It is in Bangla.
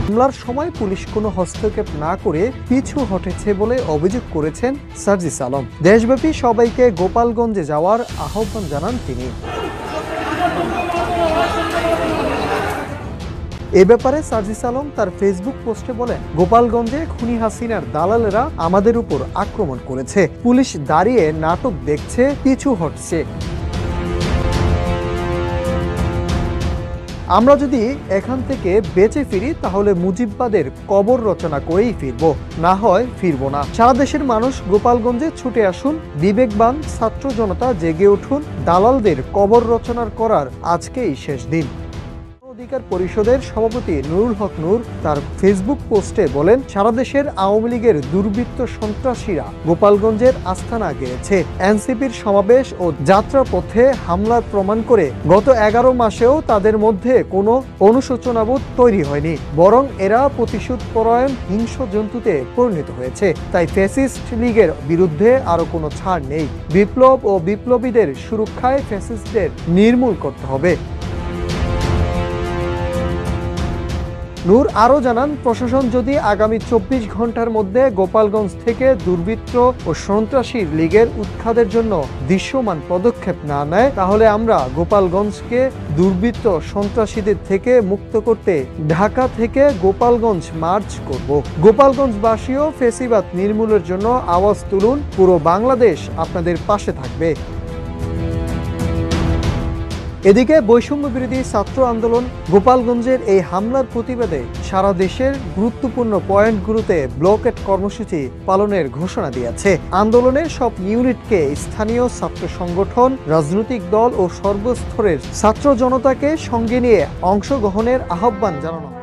হামলার সময় পুলিশ কোনো হস্তক্ষেপ না করে পিছু হটেছে বলে অভিযোগ করেছেন সার্জিস আলম। দেশব্যাপী সবাইকে গোপালগঞ্জে যাওয়ার আহ্বান জানান তিনি। এ ব্যাপারে সার্জিস আলম তার ফেসবুক পোস্টে বলেন, গোপালগঞ্জে খুনি হাসিনার দালালেরা আমাদের উপর আক্রমণ করেছে, পুলিশ দাঁড়িয়ে নাটক দেখছে, পিছু হটছে। আমরা যদি এখান থেকে বেঁচে ফিরি তাহলে মুজিববাদের কবর রচনা করেই ফিরবো, না হয় ফিরবো না। সারা দেশের মানুষ গোপালগঞ্জে ছুটে আসুন, বিবেকবান ছাত্র জনতা জেগে উঠুন, দালালদের কবর রচনার করার আজকেই শেষ দিন। অধিকার পরিষদের সভাপতি নুরুল হক নূর তার ফেসবুক পোস্টে বলেন, সারা দেশের আওয়ামী লীগের দুর্বৃত্ত সন্ত্রাসীরা গোপালগঞ্জের আস্তানা গেড়েছে। এনসিপির সমাবেশ ও যাত্রাপথে হামলার প্রমাণ করে গত 11 মাসেও তাদের মধ্যে কোনো অনুশোচনাবোধ তৈরি হয়নি, বরং এরা প্রতিশোধ পরায়ণ হিংস্র জন্তুতে পরিণত হয়েছে। তাই ফ্যাসিস্ট লীগের বিরুদ্ধে আরো কোনো ছাড় নেই। বিপ্লব ও বিপ্লবীদের সুরক্ষায় ফ্যাসিস্টদের নির্মূল করতে হবে। নূর আরও জানান, প্রশাসন যদি আগামী 24 ঘন্টার মধ্যে গোপালগঞ্জ থেকে দুর্বৃত্ত ও সন্ত্রাসী লীগের উৎখাতের জন্য দৃশ্যমান পদক্ষেপ না নেয়, তাহলে আমরা গোপালগঞ্জকে দুর্বৃত্ত সন্ত্রাসীদের থেকে মুক্ত করতে ঢাকা থেকে গোপালগঞ্জ মার্চ করব। গোপালগঞ্জবাসীও ফ্যাসিবাদ নির্মূলের জন্য আওয়াজ তুলুন, পুরো বাংলাদেশ আপনাদের পাশে থাকবে। এদিকে বৈষম্য বিরোধী ছাত্র আন্দোলন গোপালগঞ্জের এই হামলার প্রতিবাদে সারা দেশের গুরুত্বপূর্ণ পয়েন্টগুলোতে ব্লকেট কর্মসূচি পালনের ঘোষণা দিয়েছে। আন্দোলনের সব ইউনিটকে স্থানীয় ছাত্র সংগঠন, রাজনৈতিক দল ও সর্বস্তরের ছাত্র জনতাকে সঙ্গে নিয়ে অংশগ্রহণের আহ্বান জানানো হয়।